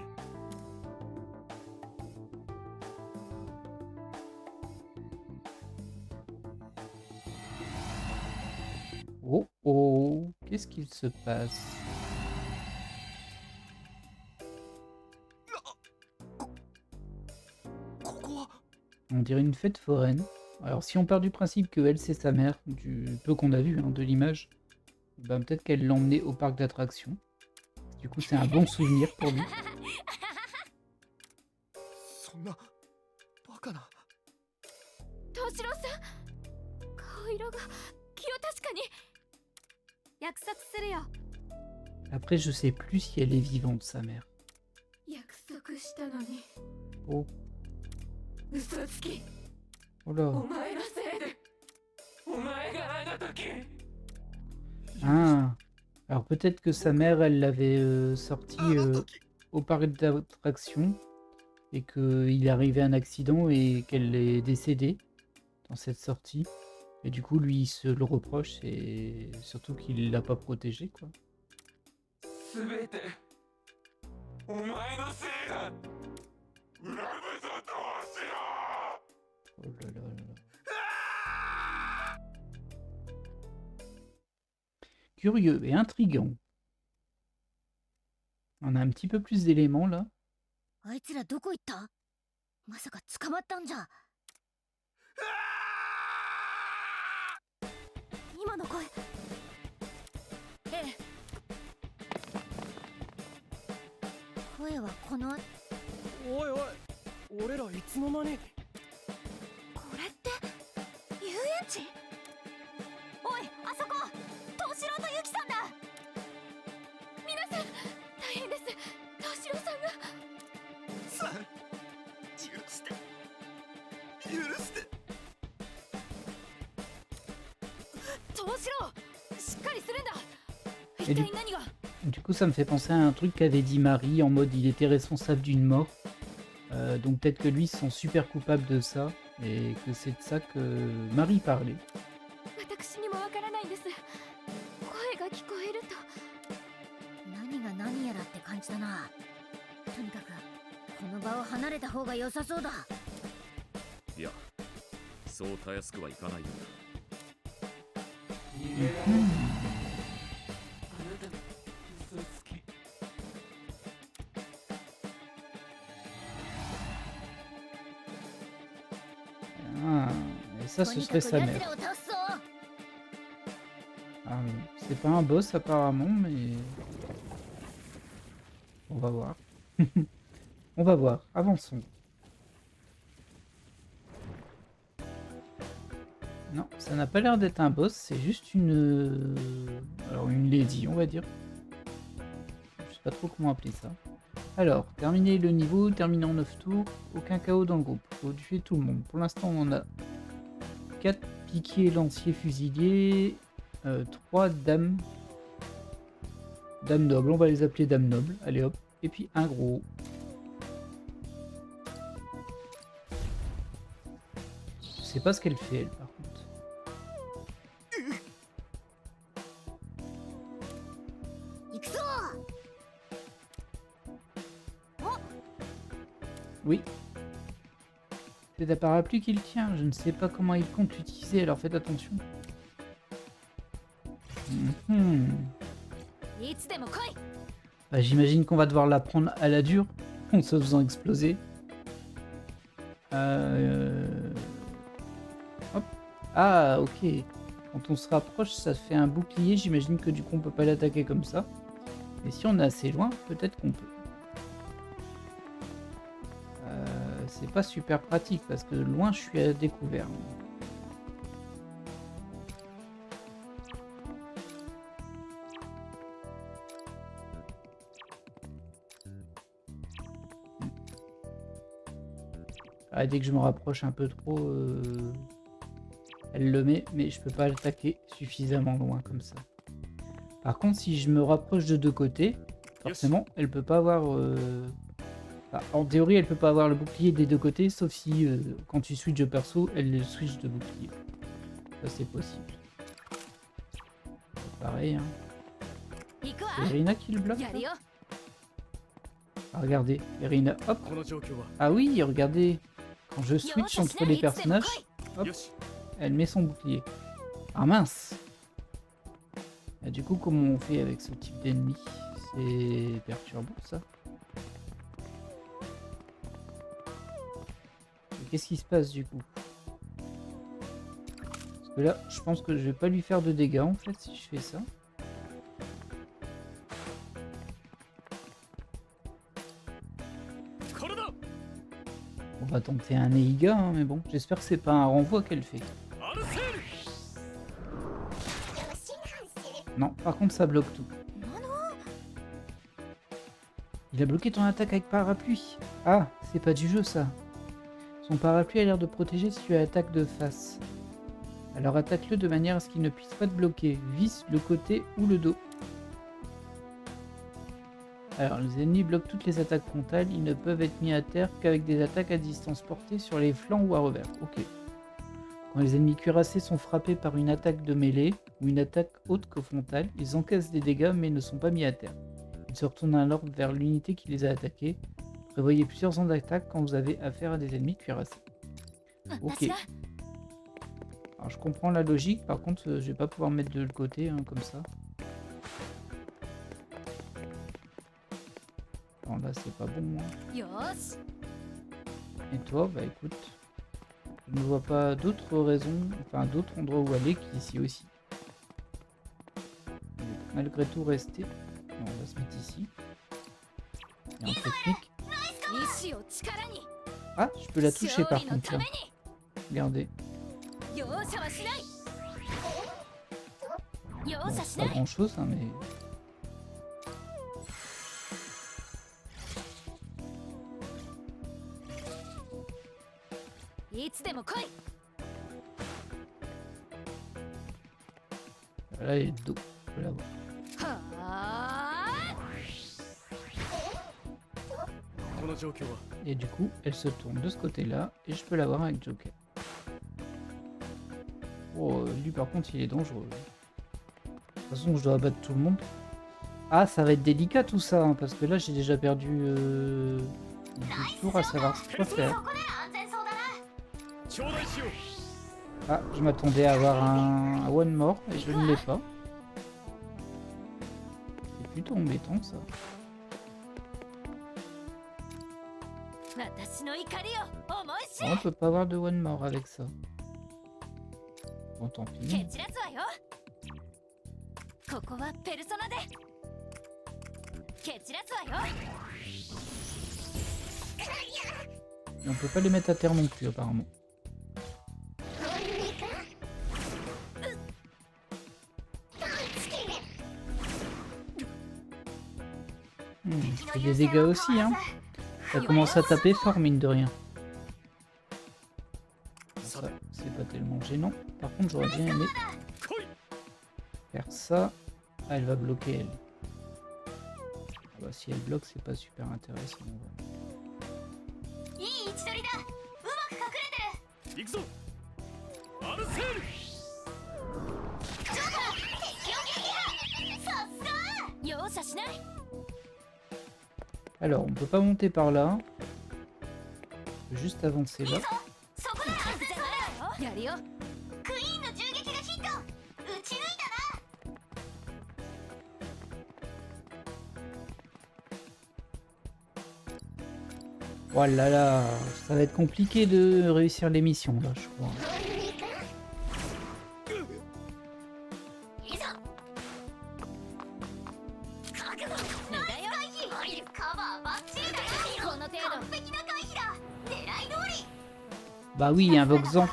Oh oh, qu'est-ce qu'il se passe? ここは。 On dirait une fête foraine. Alors si on part du principe que elle c'est sa mère, du peu qu'on a vu hein, de l'image, ben peut-être qu'elle l'emmenait au parc d'attractions. Du coup c'est un bon souvenir pour lui. そんなバカな。藤四郎さん、顔色が気を確かに。約束するよ。 Après je sais plus si elle est vivante sa mère. 約束したのに。 Oh, 嘘つき。 oh là. お前のせいで。お前があの時。 Ah, alors peut-être que sa mère elle l'avait sorti au parc d'attractions et qu'il est arrivé un accident et qu'elle est décédée dans cette sortie. Et du coup lui il se le reproche et surtout qu'il l'a pas protégé quoi. すべてお前のせいだ。ラブとしろ。 Oh là là là là. Curieux et intriguant. On a un petit peu plus d'éléments là. あいつらどこ行った？まさか捕まったんじゃ。今の声。ええ。声はこの。おいおい、俺らいつの間に。これって遊園地？おい、あそこ！藤四郎とユキさんだ！ Et du coup, ça me fait penser à un truc qu'avait dit Marie, en mode il était responsable d'une mort. Donc peut-être que lui se sent super coupable de ça, et que c'est de ça que Marie parlait. 私にもわからないんです。声が聞こえると。何が何やらって感じだな。とにかくこの場を離れた方が良さそうだ。いやそうたやすくはいかないよいいえあなたの嘘つき Ah, et ça, と ce にか serait く sa 奴 mère. らを倒すぞ。 Ah, c'est pas un boss apparemment, mais... On va voir. On va voir, avançons. Non, ça n'a pas l'air d'être un boss, c'est juste une... Alors une lady, on va dire. Je sais pas trop comment appeler ça. Alors, terminer le niveau, terminer en 9 tours, aucun KO dans le groupe. Faut tuer tout le monde. Pour l'instant, on a 4 piquiers, lanciers, fusiliers, 3 dames. Dames nobles, on va les appeler dames nobles. Allez hop. Et puis un gros. Je sais pas ce qu'elle fait, elle, par contre. Oui. C'est ta parapluie qui le tient. Je ne sais pas comment il compte l'utiliser, alors faites attention. Bah, j'imagine qu'on va devoir la prendre à la dure, en se faisant exploser. Hop. Ah, ok. Quand on se rapproche, ça fait un bouclier. J'imagine que du coup, on peut pas l'attaquer comme ça. Mais si on est assez loin, peut-être qu'on peut. C'est pas super pratique parce que loin, je suis à découvert. Ah, dès que je me rapproche un peu trop, elle le met, mais je peux pas l'attaquer suffisamment loin comme ça. Par contre, si je me rapproche de deux côtés, forcément, elle peut pas avoir... Enfin, en théorie, elle peut pas avoir le bouclier des deux côtés, sauf si quand tu switches de perso, elle le switch de bouclier. Ça, c'est possible. C'est pareil, hein. C'est Irina qui le bloque là. Ah, regardez, Irina, hop. Ah oui, regardez. Quand je switch entre les personnages, hop, elle met son bouclier. Ah mince. Et du coup, comment on fait avec ce type d'ennemi? C'est perturbant ça. Qu'est-ce qui se passe du coup? Parce que là, je pense que je vais pas lui faire de dégâts en fait si je fais ça. On va tenter un Eiga, hein, mais bon, j'espère que c'est pas un renvoi qu'elle fait. Non, par contre ça bloque tout. Il a bloqué ton attaque avec parapluie. Ah, c'est pas du jeu ça. Son parapluie a l'air de protéger si tu attaques de face. Alors attaque-le de manière à ce qu'il ne puisse pas te bloquer. Vise le côté ou le dos. Alors les ennemis bloquent toutes les attaques frontales. Ils ne peuvent être mis à terre qu'avec des attaques à distance portée sur les flancs ou à revers. Ok. Quand les ennemis cuirassés sont frappés par une attaque de mêlée ou une attaque haute que frontale, ils encaissent des dégâts mais ne sont pas mis à terre. Ils se retournent alors vers l'unité qui les a attaqués. Prévoyez plusieurs zones d'attaque quand vous avez affaire à des ennemis cuirassés. Ok. Alors je comprends la logique, par contre je vais pas pouvoir mettre de le côté hein, comme ça. Non là c'est pas bon. Hein. Et toi, bah écoute, je ne vois pas d'autres raisons, enfin d'autres endroits où aller qu'ici aussi. Malgré tout rester. On va se mettre ici. Et en technique. Ah, je peux la toucher par contre là. Regardez. Bon, c'est pas grand chose hein, mais... Là il y a le dos, je peux l'avoir. の状況は。 Et du coup, elle se tourne de ce côté-là et je peux l'avoir avec Joker. Oh, lui par contre, il est dangereux. De toute façon, je dois abattre tout le monde. Ah, ça va être délicat tout ça, hein, parce que là, j'ai déjà perdu du tour à savoir ce qu'il faut faire. 頂戴しよう。 Ah, je m'attendais à avoir un one more et je ne l'ai pas. C'est plutôt embêtant ça. 私の怒りを思い知 On peut pas avoir de one more avec ça. Bon, tant pis. 蹴散らすわよ。ここはペルソナで蹴散らすわよ。 Et on peut pas les mettre à terre non plus apparemment. Je fais des dégâts aussi, hein. Ça commence à taper fort, mine de rien. Ça, c'est pas tellement gênant. Par contre, j'aurais bien aimé faire ça. Ah, elle va bloquer, elle. Ah bah, si elle bloque, c'est pas super intéressant. いい位置取りだ。うまく隠れてる。行くぞ。アルセール。さすが。容赦しない。 Alors, on peut pas monter par là. On peut juste avancer là. そこだ。じゃないわよ。やるよ。クイーンの銃撃がヒット。撃ち抜いたな。 Oh là là, ça va être compliqué de réussir l'émission là, je crois. いざ覚悟カバーバッチリだよ。この程度完璧な回避だ。狙い通り。 Bah oui, invoque-en.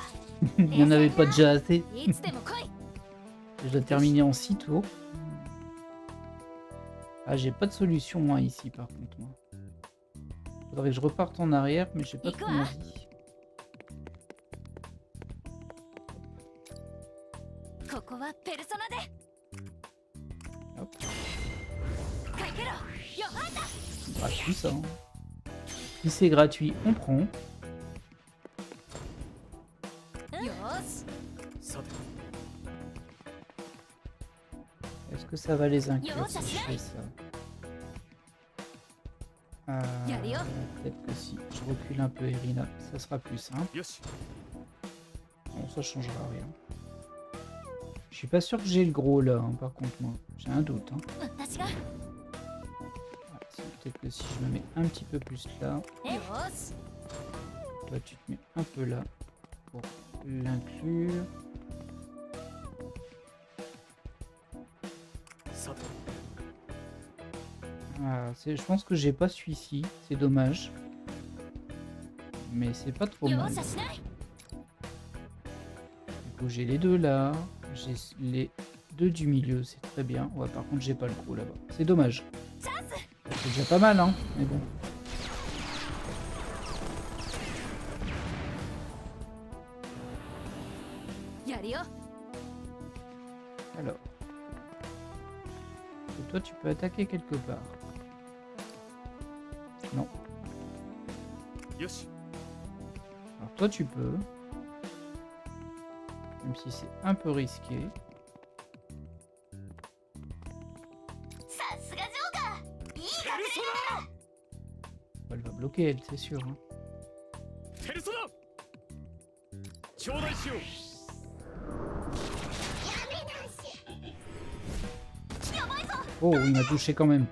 Il n'y en avait pas déjà assez. いつでも来い。 Je dois terminer en 6 tours. Ah, j'ai pas de solution moi ici par contre. Moi. Faudrait que je reparte en arrière, mais j'ai pas trop envie. ここはペルソナで。 Hop. かけろ。よはんだ。 Gratuit ça. Hein. Si c'est gratuit, on prend. よし。さて。 Est-ce que ça va les inclure si je fais ça? Peut-être que si je recule un peu Irina, ça sera plus simple. よし。 Bon, ça changera rien. Je suis pas sûr que j'ai le gros là, hein, par contre moi. J'ai un doute. Hein. 私が。よ Ah, si, peut-être que si je me mets un petit peu plus là, し。 toi tu te mets un peu là pour l'inclure. さて。 Ah, je pense que j'ai pas celui-ci, c'est dommage. Mais c'est pas trop 容 mal. 赦しない。 Du coup j'ai les deux là, j'ai les deux du milieu, c'est très bien. Ouais, par contre j'ai pas le gros là-bas, c'est dommage. C'est déjà pas mal hein, mais bon. Alors. Et toi tu peux attaquer quelque part. Non. よし。 Alors toi tu peux. Même si c'est un peu risqué. さすがジョーカー。いい隠れ方だ。 Elle va bloquer elle, c'est sûr. Hein. ペルソナ。頂戴しよう。 Oh, il m'a touché quand même.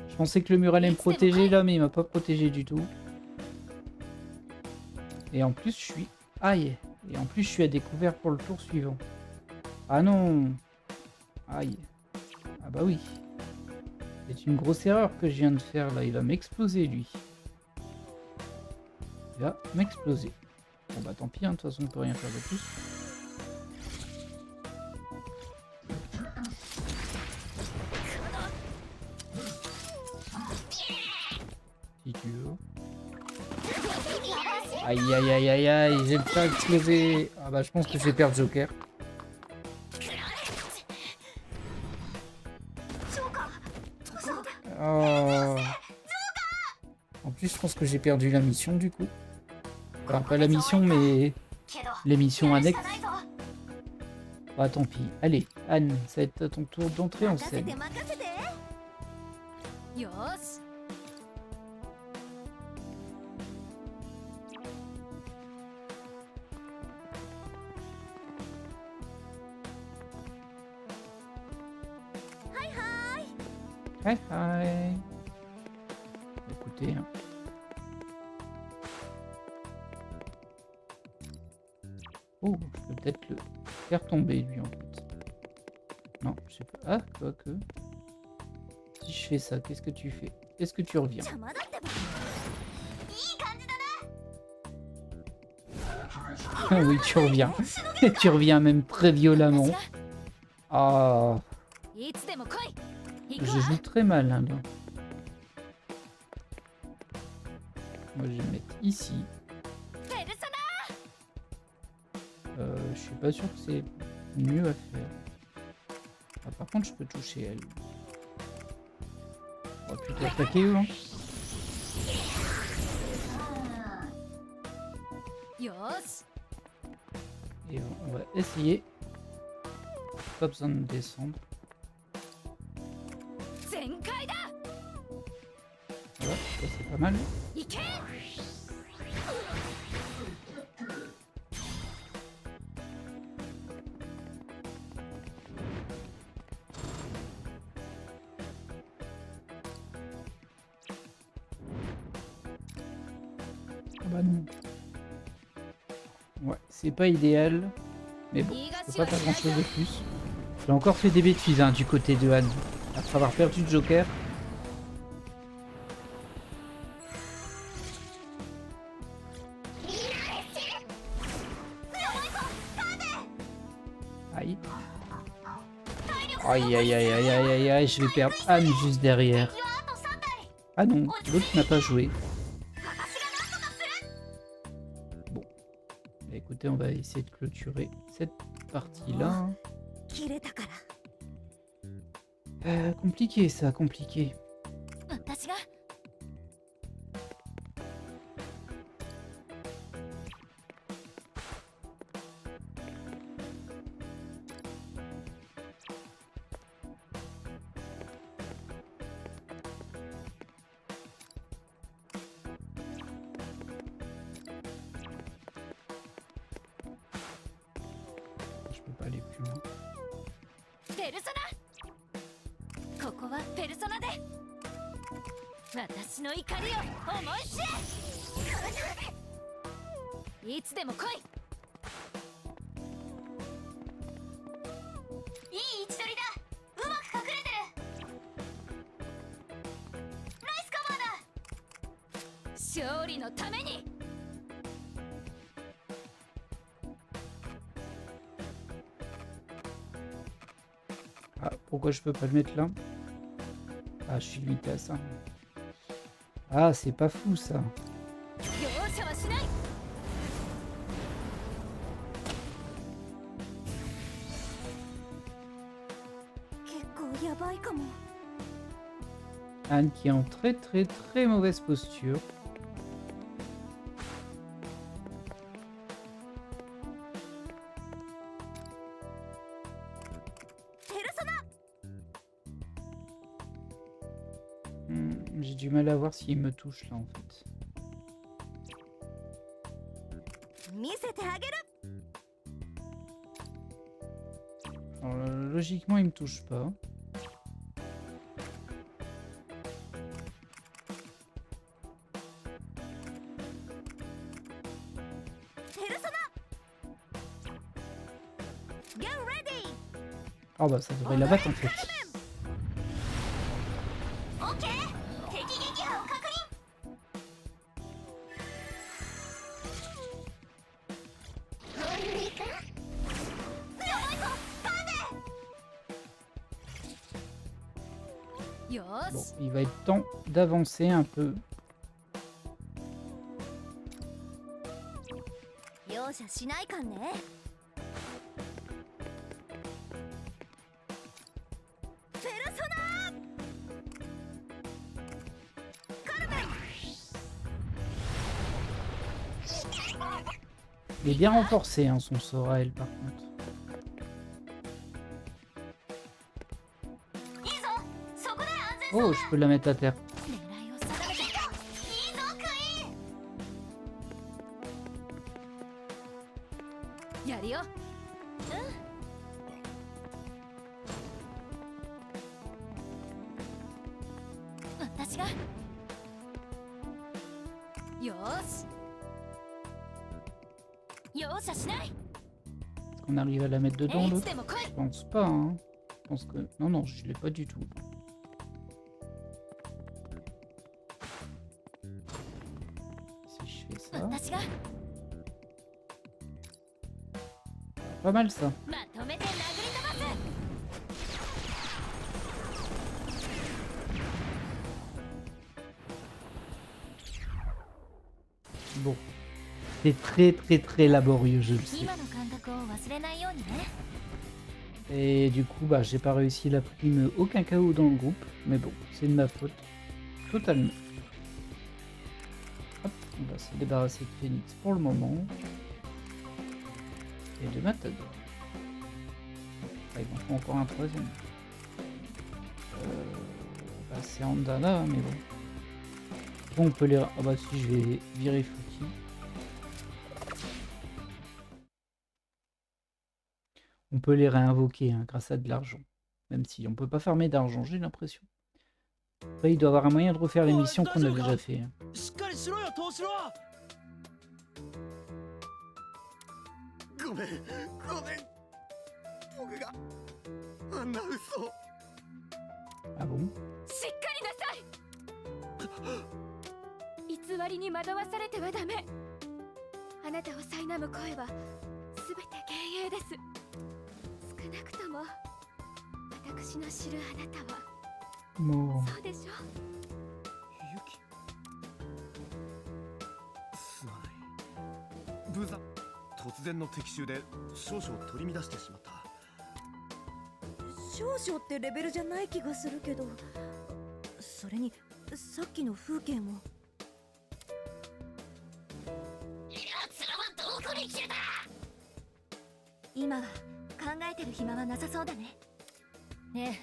Je pensais que le mur allait me protéger là, mais il m'a pas protégé du tout. Et en plus, je suis... Aïe. Et en plus, je suis à découvert pour le tour suivant. Ah non. Aïe. Ah bah oui. C'est une grosse erreur que je viens de faire là. Il va m'exploser lui. Il va m'exploser. Bon bah tant pis, hein. De toute façon, on peut rien faire de plus. Si tu veux. Aïe aïe aïe aïe aïe, j'ai le pas explosé. Ah bah je pense que je vais perdre Joker. Oh. En plus, je pense que j'ai perdu la mission du coup. Enfin, pas la mission, mais les missions annexes. Bah tant pis. Allez, Anne, ça va être à ton tour d'entrer en 任せ scène. て任せて。よーし。はいはーい。 Hi, hi. Écoutez, hein. Oh, je peux peut-être le faire tomber lui en fait. Non, je sais pas. Ah, quoi que. Si je fais ça, qu'est-ce que tu fais? Est-ce que tu reviens? 邪魔だってば。いい感じだな。 Ah oui, tu reviens. Tu reviens même très violemment. Ah, いつでも来い。行 je くわ。 joue très mal hein, là. Moi, je vais me mettre ici. ペルソナ。 Je suis pas sûr que c'est mieux à faire. Ah, par contre, je peux toucher elle. On va plutôt attaquer eux. Hein. よーし。 Et on va essayer. Pas besoin de descendre. 全開だ。 Voilà, ça c'est pas mal. 行け。 Ah bah non. Ouais, c'est pas idéal. Mais bon, je peux pas faire grand chose de plus. J'ai encore fait des bêtises hein, du côté de Anne. Après avoir perdu le Joker. Aïe. Aïe aïe aïe aïe aïe aïe aïe, je vais perdre Anne juste derrière. Ah non, l'autre n'a pas joué. Bon. Bah, écoutez, on va essayer de clôturer cette partie-là. 切れたから。 Compliqué ça, compliqué. 私が。 Je peux pas aller plus loin. ペルソナ。ここはペルソナで。私の怒りを思い知れ。いつでも来い。いい位置取りだ。うまく隠れてる。ナイスカバーだ。勝利のために。 Ah, pourquoi je peux pas le mettre là? Ah, je suis limité à ça. Ah, c'est pas fou ça. 容赦はしない。 結構やばいかも。 Anne qui est en très très très mauvaise posture. J'ai du mal à voir s'il me touche là en fait. 見せてあげる。 Alors, logiquement, il me touche pas. Ah bah ça devrait l'abattre en fait. オッケー。敵撃破を確認。 よー Bon, し。 il va être temps d'avancer un peu. 容赦しないかんね。ペルソナ。カルメン。Il est bien renforcé, hein, son sort à elle, par contre. Oh, je peux la mettre à terre. 狙いを定めていいぞクイーン。やるよ。私が。よーし。容赦しない。 Est-ce qu'on arrive à la mettre dedans, いつ l'autre? でも来い。 Je pense pas, hein. Je pense que... Non, non, je l'ai pas du tout. Si je fais ça... 私が。 Pas mal, ça. まとめて殴り飛ばす。 Bon. C'est très, très, très laborieux, je le sais. 今の感覚を忘れないようにね。 Et du coup, bah, j'ai pas réussi la prime aucun KO dans le groupe. Mais bon, c'est de ma faute. Totalement. Hop, on va se débarrasser de Phoenix pour le moment. Et de Matador. Ah, il m'en faut encore un troisième. Bah, c'est Andala, mais bon. Bon, on peut les... Ah bah si, je vais virer Fouki. On peut les réinvoquer, hein, grâce à de l'argent. Même si on peut pas farmer d'argent, j'ai l'impression. Après, il doit y avoir un moyen de refaire les missions qu'on a déjà fait. Hein. しっかりしろよ東四郎。ごめん僕があんな嘘 Ah bon? しっかりなさい。偽りに惑わされてはダメ。あなたを苛む声はすべて幻影です。少なくとも私の知るあなたは Bon. そうでしょ。ユキすまないブザ突然の敵襲で少々取り乱してしまった。少々ってレベルじゃない気がするけど、それにさっきの風景も。奴らはどこに消えた。今は考えてる暇はなさそうだね。ね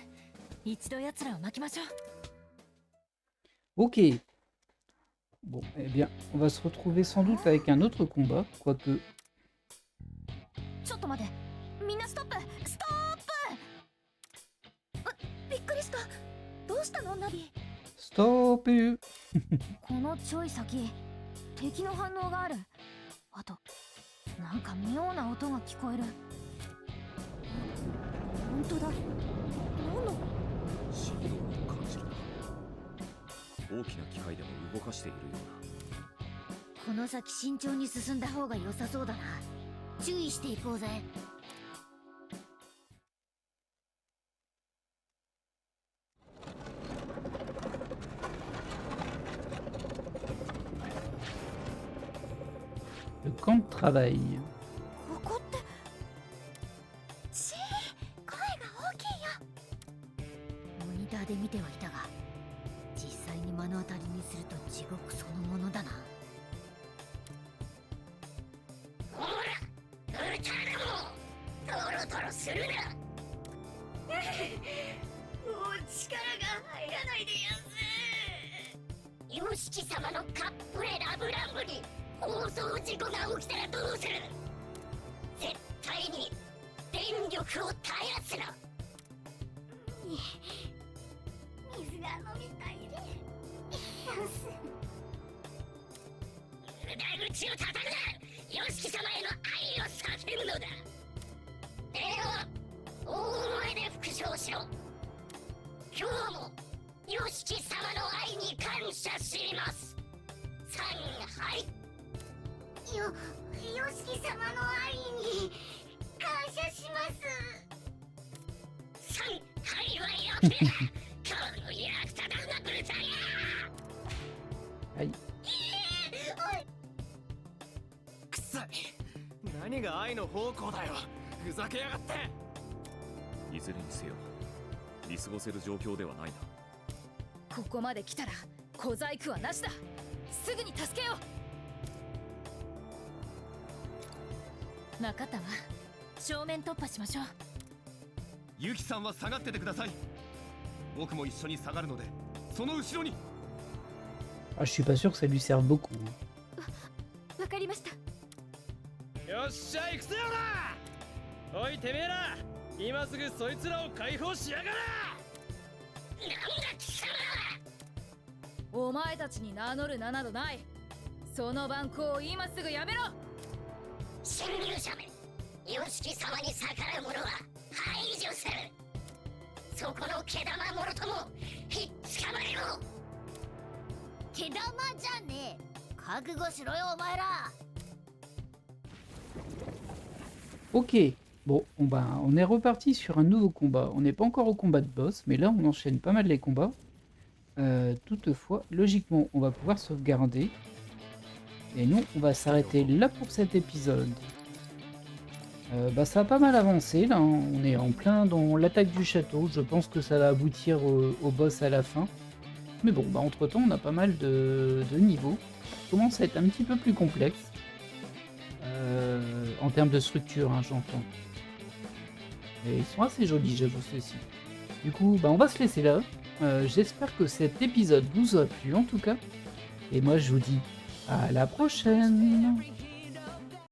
え、一度奴らを巻きましょう。 Ok. Bon, eh bien, on va se retrouver sans doute avec un autre combat, quoique... ちょっと待って、みんなストップストップ。びっくりした。どうしたのナビ。 Stop! このちょい先、敵の反応がある。あと、なんか妙な音が聞こえる。本当だ。何の。振動を感じるな。大きな機械でも動かしているような。この先慎重に進んだ方が良さそうだな。注意していこうぜ。Le camp de travail. ここって。ちー、声が大きいよ。モニターで見てはいたが、実際に目の当たりにすると地獄そのものだな。ほらウルタラもドロドロするな。もう力が入らないでやんす。ヨシキ様のカップレラブランブに放送事故が起きたらどうする。絶対に電力を絶やすな。水が飲みたいでやんす。裏口を叩くな。ヨシキ様への愛を叫ぶのだ。では大声で復唱しろ。今日もヨシキ様の愛に感謝します。さんはいヨシキ様の愛に感謝します。さんはいはよけだ。この役立たなブルタや。はい。くさい。何が愛の方向だよ。ふざけやがって。いずれにせよ見過ごせる状況ではないな。ここまで来たら小細工はなしだ。すぐに助けよう。分かったわ。正面突破しましょう。ユキさんは下がっててください。僕も一緒に下がるのでその後ろに。 Ah, je suis pas sûr que ça lui serve beaucoup. わかりました。よっしゃ行くぜよな。おいてめえら、今すぐそいつらを解放しやがれ。なんだ貴様。お前たちに名乗る名などない。その番号を今すぐやめろ。侵入者め、ヨシキ様に逆らう者は排除する。そこの毛玉もろともひっ捕まえろ。毛玉じゃねえ。覚悟しろよお前ら。 Ok, bon, on est reparti sur un nouveau combat. On n'est pas encore au combat de boss, mais là on enchaîne pas mal les combats. Toutefois, logiquement, on va pouvoir sauvegarder. Et nous, on va s'arrêter là pour cet épisode. Ça a pas mal avancé, là, hein. On est en plein dans l'attaque du château. Je pense que ça va aboutir au boss à la fin. Mais bon, entre-temps, on a pas mal de niveaux. Ça commence à être un petit peu plus complexe. En termes de structure, hein, j'entends. Et ils sont assez jolis, j'avoue, ceux-ci. Du coup, on va se laisser là. J'espère que cet épisode vous a plu, en tout cas. Et moi, je vous dis à la prochaine.